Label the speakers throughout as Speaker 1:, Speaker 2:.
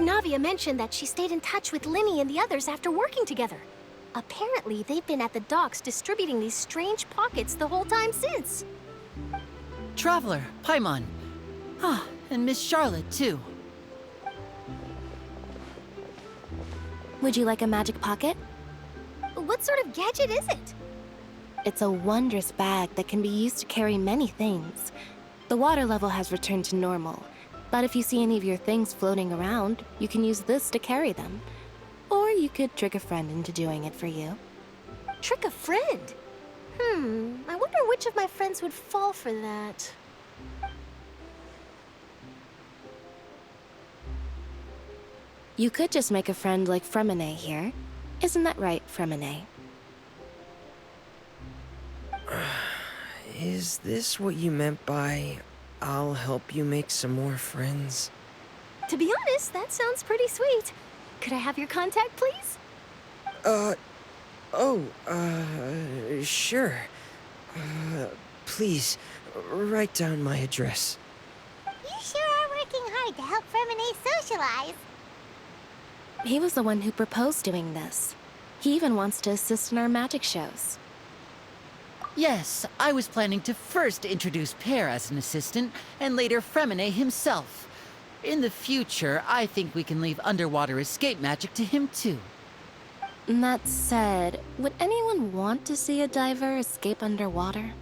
Speaker 1: Navia mentioned that she stayed in touch with Linny and the others after working together. Apparently, they've been at the docks distributing these strange pockets the whole time since.
Speaker 2: Traveler, Paimon. Ah, and Miss Charlotte, too.
Speaker 3: Would you like a magic pocket?
Speaker 1: What sort of gadget is it?
Speaker 3: It's a wondrous bag that can be used to carry many things. The water level has returned to normal, but if you see any of your things floating around, you can use this to carry them. Or you could trick a friend into doing it for you.
Speaker 1: Trick a friend? I wonder which of my friends would fall for that.
Speaker 3: You could just make a friend like Freminet here. Isn't that right, Freminet?
Speaker 4: Is this what you meant by, I'll help you make some more friends?
Speaker 1: To be honest, that sounds pretty sweet. Could I have your contact, please?
Speaker 4: Sure. Please, write down my address.
Speaker 5: You sure are working hard to help Freminet socialize.
Speaker 3: He was the one who proposed doing this. He even wants to assist in our magic shows.
Speaker 2: Yes, I was planning to first introduce Pear as an assistant, and later Freminet himself. In the future, I think we can leave underwater escape magic to him too.
Speaker 3: That said, would anyone want to see a diver escape underwater?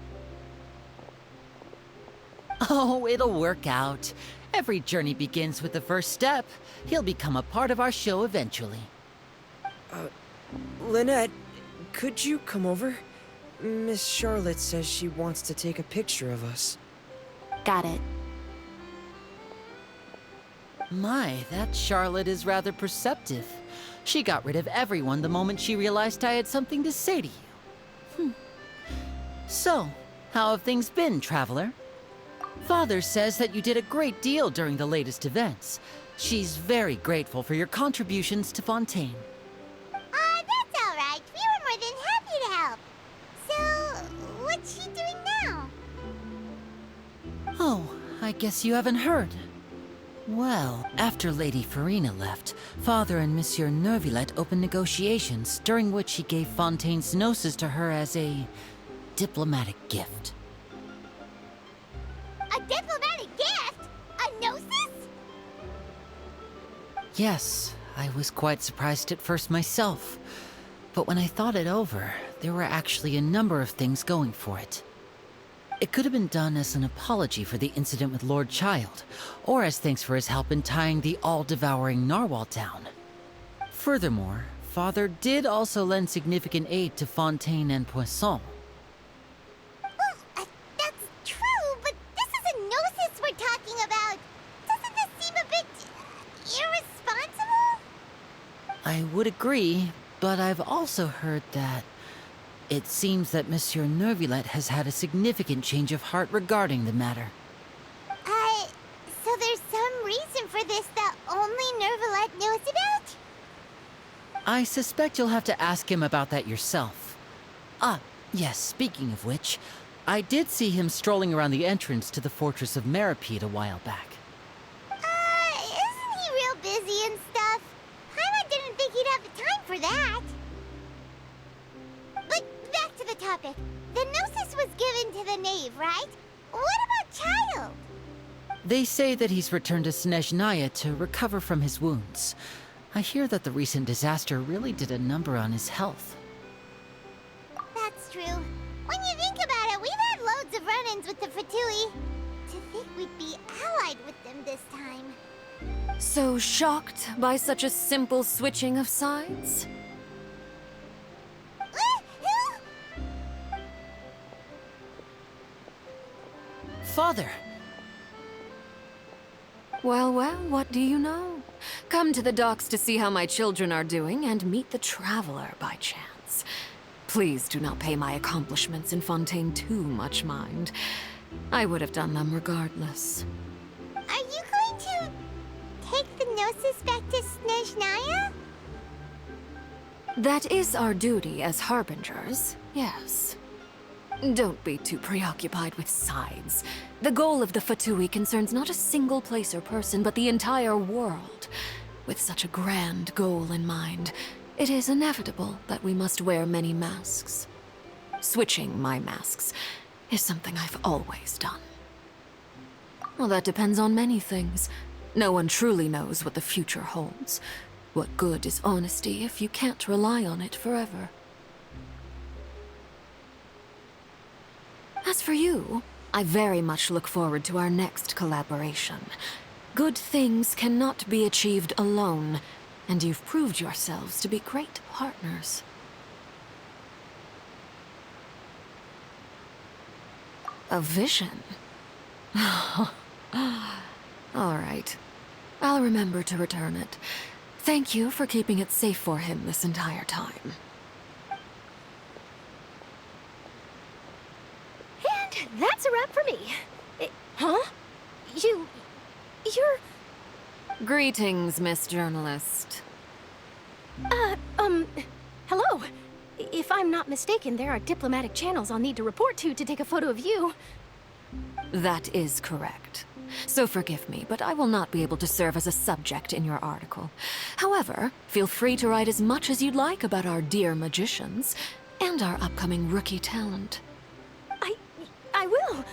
Speaker 2: Oh, it'll work out. Every journey begins with the first step. He'll become a part of our show eventually.
Speaker 4: Lynette, could you come over? Miss Charlotte says she wants to take a picture of us.
Speaker 3: Got it.
Speaker 2: My, that Charlotte is rather perceptive. She got rid of everyone the moment she realized I had something to say to you. So, how have things been, Traveler? Father says that you did a great deal during the latest events. She's very grateful for your contributions to Fontaine.
Speaker 5: That's all right. We were more than happy to help. So, what's she doing now?
Speaker 2: Oh, I guess you haven't heard. Well, after Lady Farina left, Father and Monsieur Neuvillette opened negotiations, during which he gave Fontaine's gnosis to her as a diplomatic gift.
Speaker 5: A diplomatic gift? A gnosis?
Speaker 2: Yes, I was quite surprised at first myself. But when I thought it over, there were actually a number of things going for it. It could have been done as an apology for the incident with Lord Child, or as thanks for his help in tying the all-devouring narwhal down. Furthermore, Father did also lend significant aid to Fontaine and Poisson.
Speaker 5: Well, that's true, but this is a gnosis we're talking about. Doesn't this seem a bit irresponsible?
Speaker 2: I would agree, but I've also heard that it seems that Monsieur Neuvillette has had a significant change of heart regarding the matter.
Speaker 5: So there's some reason for this that only Neuvillette knows about?
Speaker 2: I suspect you'll have to ask him about that yourself. Ah, yes, speaking of which, I did see him strolling around the entrance to the Fortress of Meripede a while back.
Speaker 5: Isn't he real busy and stuff? Paimon didn't think he'd have the time for that. But back to the topic. The gnosis was given to the knave, right? What about Child?
Speaker 2: They say that he's returned to Snezhnaya to recover from his wounds. I hear that the recent disaster really did a number on his health.
Speaker 5: That's true. When you think about it, we've had loads of run-ins with the Fatui. To think we'd be allied with them this time.
Speaker 6: So shocked by such a simple switching of sides?
Speaker 2: Father!
Speaker 6: Well, what do you know? Come to the docks to see how my children are doing and meet the Traveler by chance. Please do not pay my accomplishments in Fontaine too much mind. I would have done them regardless.
Speaker 5: Are you going to take the gnosis back to Snezhnaya?
Speaker 6: That is our duty as harbingers, yes. Don't be too preoccupied with sides. The goal of the Fatui concerns not a single place or person, but the entire world. With such a grand goal in mind, it is inevitable that we must wear many masks. Switching my masks is something I've always done. Well, that depends on many things. No one truly knows what the future holds. What good is honesty if you can't rely on it forever? As for you, I very much look forward to our next collaboration. Good things cannot be achieved alone, and you've proved yourselves to be great partners. A vision? All right. I'll remember to return it. Thank you for keeping it safe for him this entire time.
Speaker 1: And that's a wrap for me. Huh? You're...
Speaker 6: Greetings, Miss Journalist.
Speaker 1: Hello. If I'm not mistaken, there are diplomatic channels I'll need to report to take a photo of you.
Speaker 6: That is correct. So forgive me, but I will not be able to serve as a subject in your article. However, feel free to write as much as you'd like about our dear magicians and our upcoming rookie talent.
Speaker 1: I will.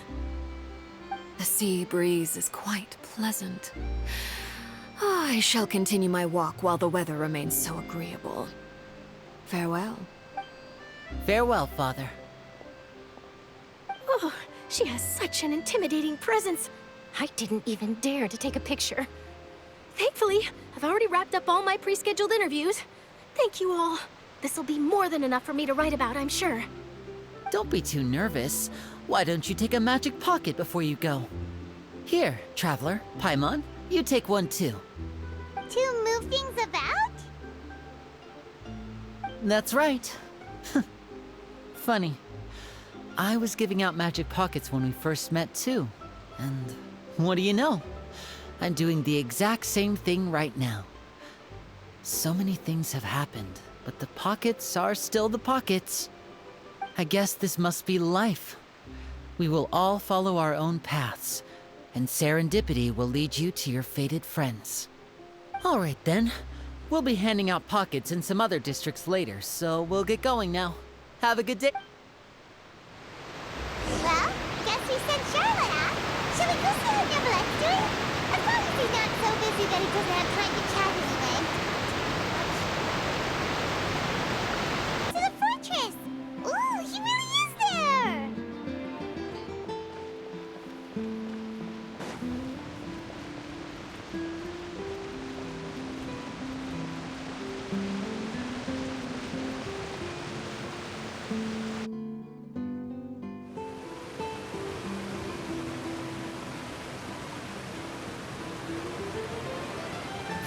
Speaker 6: The sea breeze is quite pleasant. I shall continue my walk while the weather remains so agreeable. Farewell.
Speaker 2: Farewell, Father.
Speaker 1: Oh, she has such an intimidating presence. I didn't even dare to take a picture. Thankfully, I've already wrapped up all my pre-scheduled interviews. Thank you all. This'll be more than enough for me to write about, I'm sure.
Speaker 2: Don't be too nervous. Why don't you take a magic pocket before you go? Here, Traveler, Paimon, you take one too.
Speaker 5: To move things about?
Speaker 2: That's right. Funny. I was giving out magic pockets when we first met too. And what do you know? I'm doing the exact same thing right now. So many things have happened, but the pockets are still the pockets. I guess this must be life. We will all follow our own paths, and serendipity will lead you to your fated friends. All right then. We'll be handing out pockets in some other districts later, so we'll get going now. Have a good day.
Speaker 5: Well, guess we sent Charlotte out. Shall we go see what Neverlett's doing? As long as he's not so busy that he doesn't have time to chat anyway. To the fortress! Ooh, he really is there!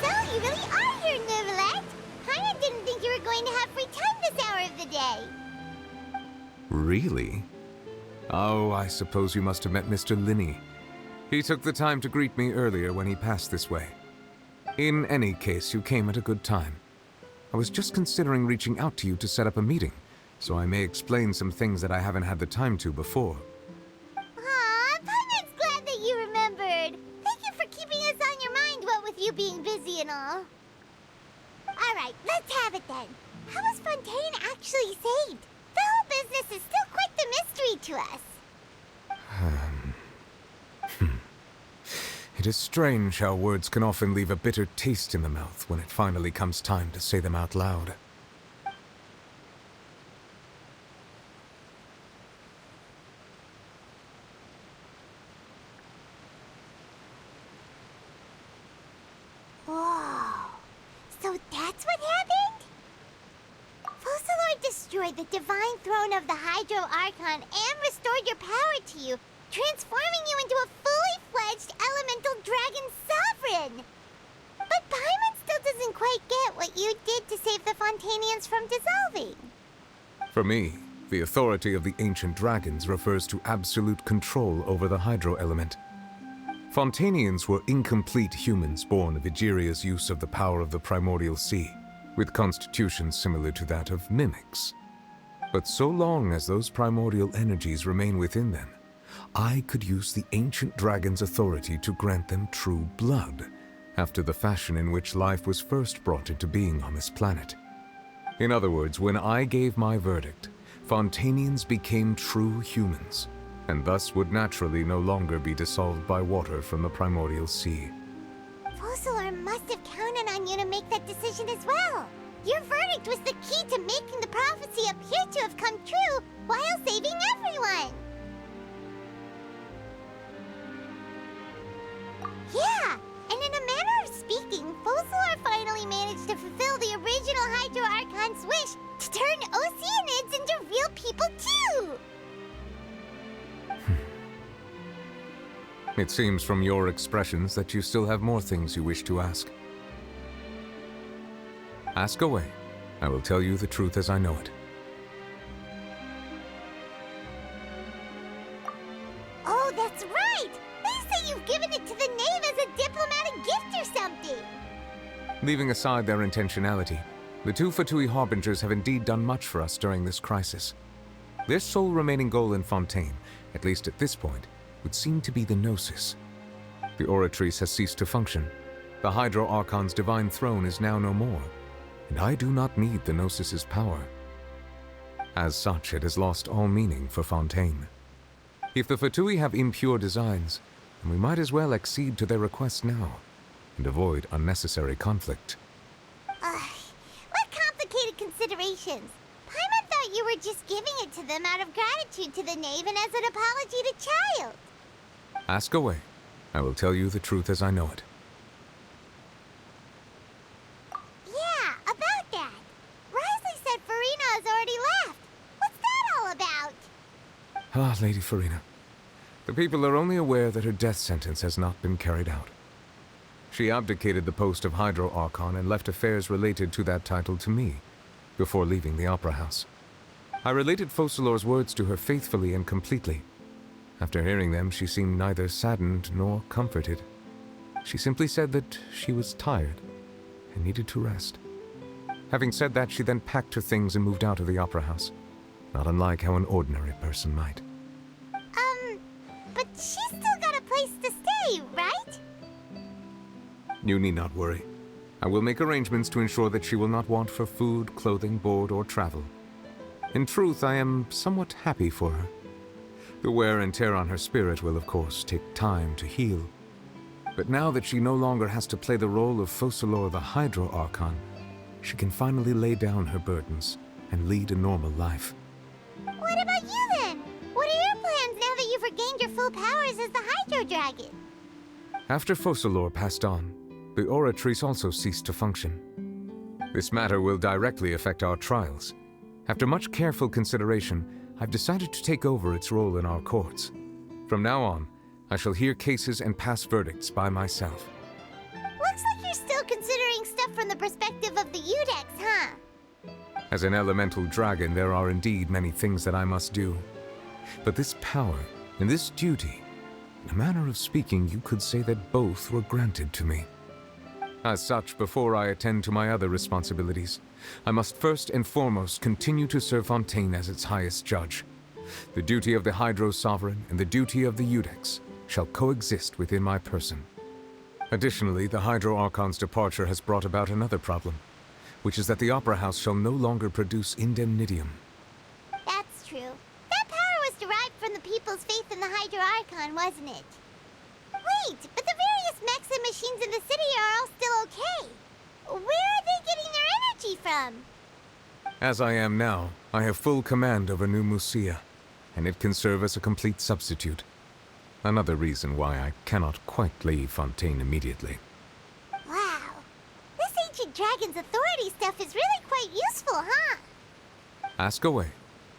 Speaker 5: So, you really are here, Neverlett! Paimon didn't think you were going to have free time this hour of the day.
Speaker 7: Really? Oh, I suppose you must have met Mr. Linney. He took the time to greet me earlier when he passed this way. In any case, you came at a good time. I was just considering reaching out to you to set up a meeting, so I may explain some things that I haven't had the time to before.
Speaker 5: Aw, Paimon's glad that you remembered. Thank you for keeping us on your mind, what with you being busy and all. Alright, let's have it then. How was Fontaine actually saved? The whole business is still quite the mystery to us.
Speaker 7: It is strange how words can often leave a bitter taste in the mouth when it finally comes time to say them out loud.
Speaker 5: Whoa. So that's what happened? Focalord destroyed the divine throne of the Hydro Archon and restored your power to you, transforming you into a fully fledged elemental dragon sovereign. But Paimon still doesn't quite get what you did to save the Fontainians from dissolving.
Speaker 7: For me, the authority of the ancient dragons refers to absolute control over the hydro element. Fontainians were incomplete humans born of Egeria's use of the power of the primordial sea, with constitutions similar to that of mimics. But so long as those primordial energies remain within them, I could use the ancient dragon's authority to grant them true blood, after the fashion in which life was first brought into being on this planet. In other words, when I gave my verdict, Fontanians became true humans, and thus would naturally no longer be dissolved by water from the primordial sea.
Speaker 5: Focalor must have counted on you to make that decision as well. Your verdict was the key to making the prophecy appear to have come true while saving everyone. Yeah, and in a manner of speaking, Focalor finally managed to fulfill the original Hydro Archon's wish to turn Oceanids into real people too!
Speaker 7: It seems from your expressions that you still have more things you wish to ask. Ask away. I will tell you the truth as I know it.
Speaker 5: Oh, that's right! They say you've given it to the Knave as a diplomatic gift or something!
Speaker 7: Leaving aside their intentionality, the two Fatui Harbingers have indeed done much for us during this crisis. Their sole remaining goal in Fontaine, at least at this point, would seem to be the Gnosis. The Oratrice has ceased to function. The Hydro Archon's divine throne is now no more, and I do not need the Gnosis's power. As such, it has lost all meaning for Fontaine. If the Fatui have impure designs, then we might as well accede to their request now, and avoid unnecessary conflict.
Speaker 5: What complicated considerations! Paimon thought you were just giving it to them out of gratitude to the Knave and as an apology to Child.
Speaker 7: Ask away. I will tell you the truth as I know it.
Speaker 5: Yeah, about that. Risley said Farina has already left. What's that all about?
Speaker 7: Ah, Lady Farina. The people are only aware that her death sentence has not been carried out. She abdicated the post of Hydro Archon and left affairs related to that title to me, before leaving the Opera House. I related Focalor's words to her faithfully and completely. After hearing them, she seemed neither saddened nor comforted. She simply said that she was tired and needed to rest. Having said that, she then packed her things and moved out of the Opera House, not unlike how an ordinary person might.
Speaker 5: But she's still got a place to stay, right?
Speaker 7: You need not worry. I will make arrangements to ensure that she will not want for food, clothing, board, or travel. In truth, I am somewhat happy for her. The wear and tear on her spirit will, of course, take time to heal. But now that she no longer has to play the role of Focalor the Hydro Archon, she can finally lay down her burdens and lead a normal life.
Speaker 5: What about you then? What are your plans now that you've regained your full powers as the Hydro Dragon?
Speaker 7: After Focalor passed on, the Oratrice also ceased to function. This matter will directly affect our trials. After much careful consideration, I've decided to take over its role in our courts. From now on, I shall hear cases and pass verdicts by myself.
Speaker 5: Looks like you're still considering stuff from the perspective of the Udex, huh?
Speaker 7: As an elemental dragon, there are indeed many things that I must do. But this power and this duty, in a manner of speaking, you could say that both were granted to me. As such, before I attend to my other responsibilities, I must first and foremost continue to serve Fontaine as its highest judge. The duty of the Hydro Sovereign and the duty of the Udex shall coexist within my person. Additionally, the Hydro Archon's departure has brought about another problem, which is that the Opera House shall no longer produce indemnitium.
Speaker 5: That's true. That power was derived from the people's faith in the Hydro Archon, wasn't it? Wait, but the various mechs and machines in the city are all still okay. Where are they getting their energy from?
Speaker 7: As I am now, I have full command over New Musia, and it can serve as a complete substitute. Another reason why I cannot quite leave Fontaine immediately.
Speaker 5: Wow. This ancient dragon's authority stuff is really quite useful, huh?
Speaker 7: Ask away.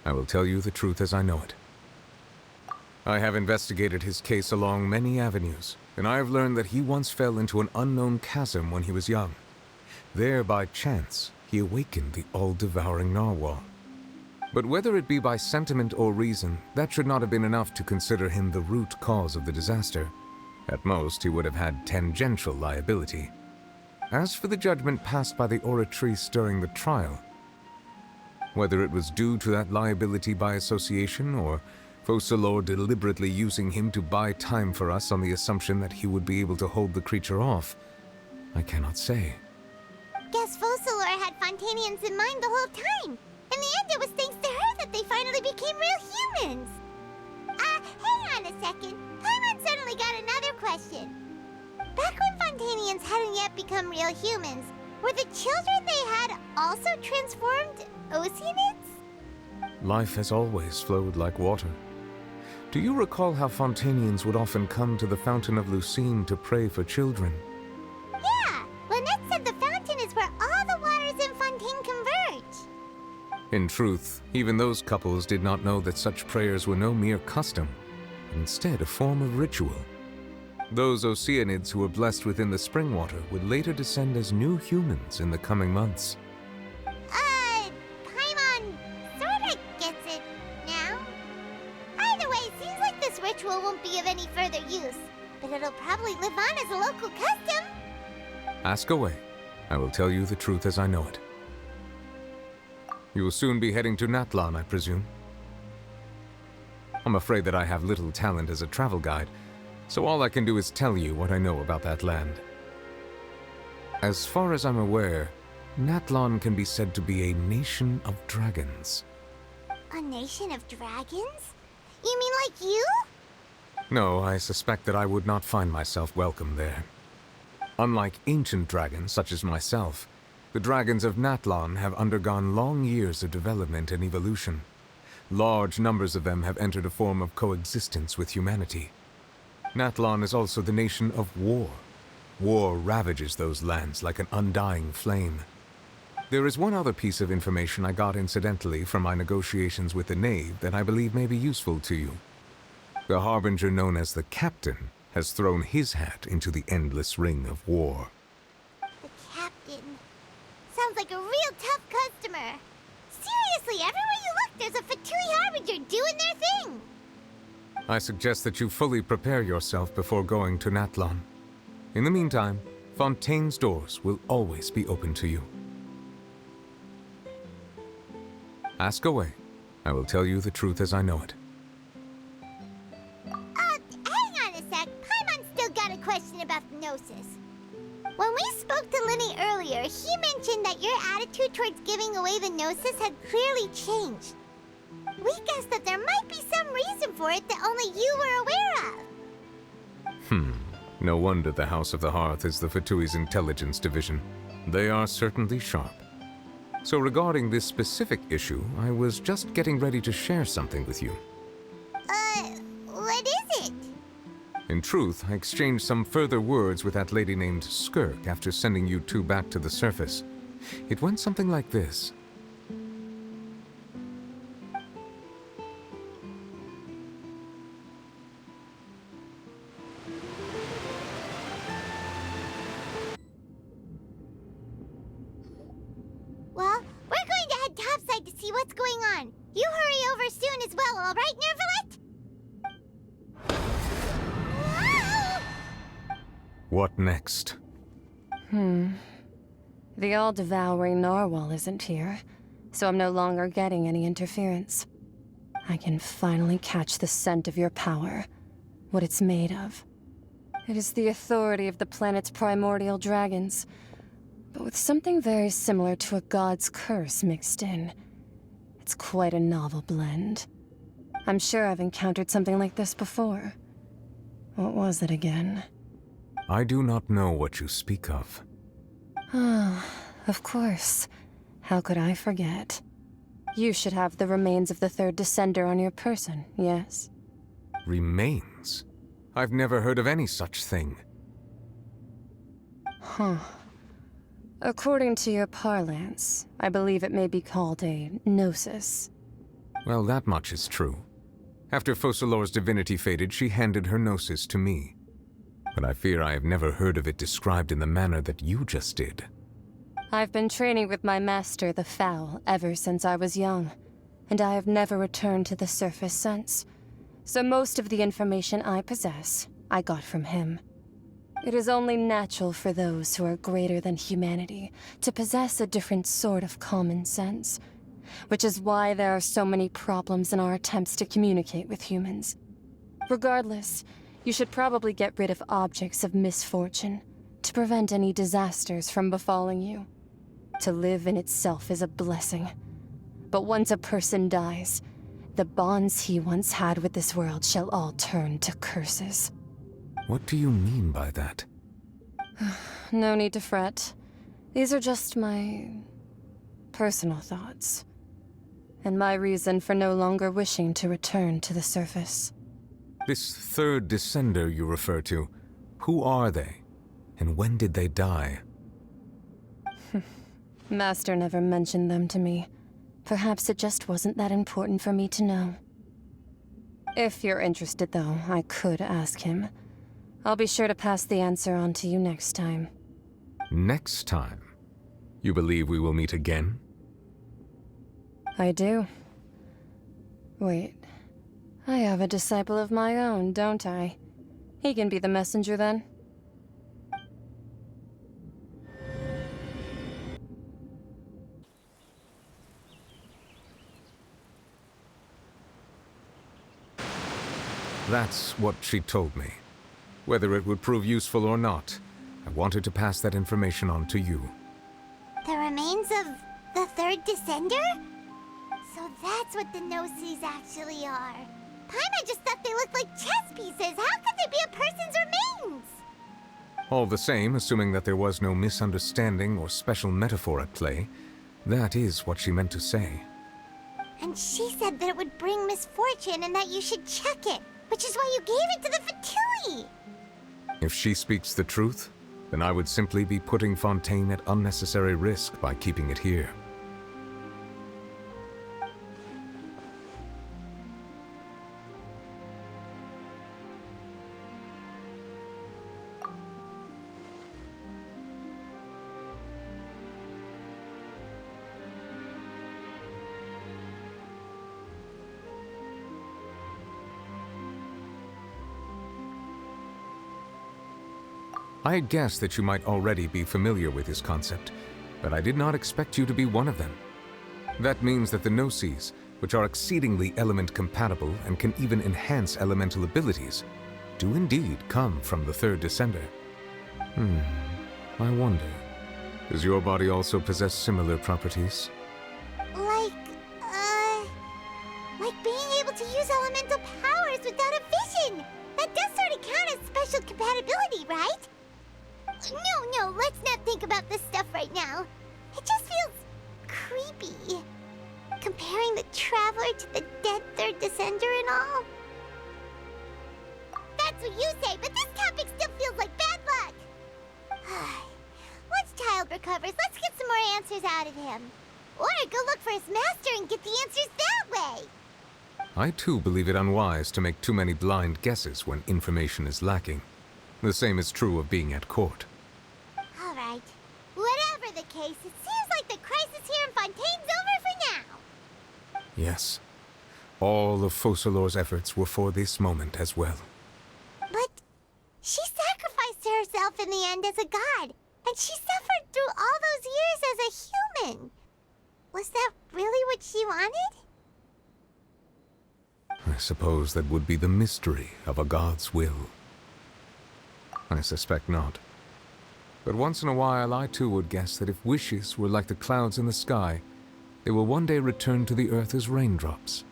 Speaker 7: I will tell you the truth as I know it. I have investigated his case along many avenues, and I have learned that he once fell into an unknown chasm when he was young. There, by chance, he awakened the all-devouring narwhal. But whether it be by sentiment or reason, that should not have been enough to consider him the root cause of the disaster. At most, he would have had tangential liability. As for the judgment passed by the Oratrice during the trial, whether it was due to that liability by association or Focalor deliberately using him to buy time for us on the assumption that he would be able to hold the creature off, I cannot say.
Speaker 5: Guess Focalor had Fontanians in mind the whole time. In the end, it was thanks to her that they finally became real humans. Hang on a second. Paimon suddenly got another question. Back when Fontanians hadn't yet become real humans, were the children they had also transformed Oceanids?
Speaker 7: Life has always flowed like water. Do you recall how Fontanians would often come to the Fountain of Lucine to pray for children?
Speaker 5: Yeah, Lynette said the fountain is where all the waters in Fontaine converge.
Speaker 7: In truth, even those couples did not know that such prayers were no mere custom, but instead a form of ritual. Those Oceanids who were blessed within the spring water would later descend as new humans in the coming months.
Speaker 5: Paimon sorta gets it now. Either way, it seems like this ritual won't be of any further use, but it'll probably live on as a local custom.
Speaker 7: Ask away. I will tell you the truth as I know it. You will soon be heading to Natlan, I presume? I'm afraid that I have little talent as a travel guide, so all I can do is tell you what I know about that land. As far as I'm aware, Natlan can be said to be a nation of dragons.
Speaker 5: A nation of dragons? You mean like you?
Speaker 7: No, I suspect that I would not find myself welcome there. Unlike ancient dragons such as myself, the dragons of Natlan have undergone long years of development and evolution. Large numbers of them have entered a form of coexistence with humanity. Natlan is also the nation of war. War ravages those lands like an undying flame. There is one other piece of information I got incidentally from my negotiations with the Knave that I believe may be useful to you. The Harbinger known as the Captain has thrown his hat into the endless ring of war.
Speaker 5: The captain. Sounds like a real tough customer. Seriously, everywhere you look, there's a Fatui Harbinger doing their thing.
Speaker 7: I suggest that you fully prepare yourself before going to Natlan. In the meantime, Fontaine's doors will always be open to you. Ask away. I will tell you the truth as I know it.
Speaker 5: Hang on a sec. Paimon's still got a question about the Gnosis. When we spoke to Linny earlier, he mentioned that your attitude towards giving away the Gnosis had clearly changed. We guessed that there might be some reason for it that only you were aware of.
Speaker 7: No wonder the House of the Hearth is the Fatui's intelligence division. They are certainly sharp. So regarding this specific issue, I was just getting ready to share something with you.
Speaker 5: What is it?
Speaker 7: In truth, I exchanged some further words with that lady named Skirk after sending you two back to the surface. It went something like this.
Speaker 5: Well, we're going to head topside to see what's going on. You hurry over soon as well, all right, Nervalet?
Speaker 7: What next?
Speaker 8: The all-devouring narwhal isn't here, so I'm no longer getting any interference. I can finally catch the scent of your power, what it's made of. It is the authority of the planet's primordial dragons, but with something very similar to a god's curse mixed in. It's quite a novel blend. I'm sure I've encountered something like this before. What was it again?
Speaker 7: I do not know what you speak of.
Speaker 8: Ah, of course. How could I forget? You should have the remains of the third Descender on your person, yes?
Speaker 7: Remains? I've never heard of any such thing.
Speaker 8: Huh. According to your parlance, I believe it may be called a gnosis.
Speaker 7: Well, that much is true. After Focalor's divinity faded, she handed her gnosis to me. But I fear I have never heard of it described in the manner that you just did.
Speaker 8: I've been training with my master, the Foul, ever since I was young, and I have never returned to the surface since. So most of the information I possess, I got from him. It is only natural for those who are greater than humanity to possess a different sort of common sense, which is why there are so many problems in our attempts to communicate with humans. Regardless, you should probably get rid of objects of misfortune, to prevent any disasters from befalling you. To live in itself is a blessing. But once a person dies, the bonds he once had with this world shall all turn to curses.
Speaker 7: What do you mean by that?
Speaker 8: No need to fret. These are just my personal thoughts, and my reason for no longer wishing to return to the surface.
Speaker 7: This third descender you refer to, who are they? And when did they die?
Speaker 8: Master never mentioned them to me. Perhaps it just wasn't that important for me to know. If you're interested, though, I could ask him. I'll be sure to pass the answer on to you next time.
Speaker 7: Next time? You believe we will meet again?
Speaker 8: I do. Wait. I have a disciple of my own, don't I? He can be the messenger then.
Speaker 7: That's what she told me. Whether it would prove useful or not, I wanted to pass that information on to you.
Speaker 5: The remains of the third descender? So that's what the Gnosis actually are. Paimon just thought they looked like chess pieces. How could they be a person's remains?
Speaker 7: All the same, assuming that there was no misunderstanding or special metaphor at play, that is what she meant to say.
Speaker 5: And she said that it would bring misfortune and that you should check it, which is why you gave it to the Fatui.
Speaker 7: If she speaks the truth, then I would simply be putting Fontaine at unnecessary risk by keeping it here. I had guessed that you might already be familiar with this concept, but I did not expect you to be one of them. That means that the Gnosis, which are exceedingly element-compatible and can even enhance elemental abilities, do indeed come from the third descender. I wonder, does your body also possess similar properties?
Speaker 5: Like being able to use elemental powers without a vision. That does sort of count as special compatibility, right? No, let's not think about this stuff right now. It just feels creepy. Comparing the Traveler to the dead third descender and all. That's what you say, but this topic still feels like bad luck. Once Child recovers, let's get some more answers out of him. Or go look for his master and get the answers that way.
Speaker 7: I too believe it unwise to make too many blind guesses when information is lacking. The same is true of being at court.
Speaker 5: All right. Whatever the case, it seems like the crisis here in Fontaine's over for now.
Speaker 7: Yes. All of Focalors' efforts were for this moment as well.
Speaker 5: But she sacrificed herself in the end as a god, and she suffered through all those years as a human. Was that really what she wanted?
Speaker 7: I suppose that would be the mystery of a god's will. I suspect not. But once in a while, I too would guess that if wishes were like the clouds in the sky, they will one day return to the earth as raindrops.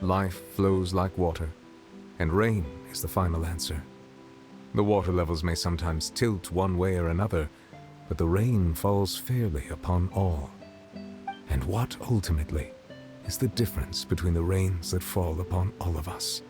Speaker 7: Life flows like water, and rain is the final answer. The water levels may sometimes tilt one way or another, but the rain falls fairly upon all. And what, ultimately, is the difference between the rains that fall upon all of us?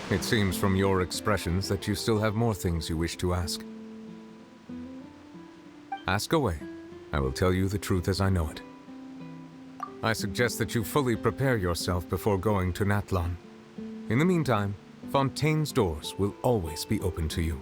Speaker 7: It seems from your expressions that you still have more things you wish to ask. Ask away. I will tell you the truth as I know it. I suggest that you fully prepare yourself before going to Natlan. In the meantime, Fontaine's doors will always be open to you.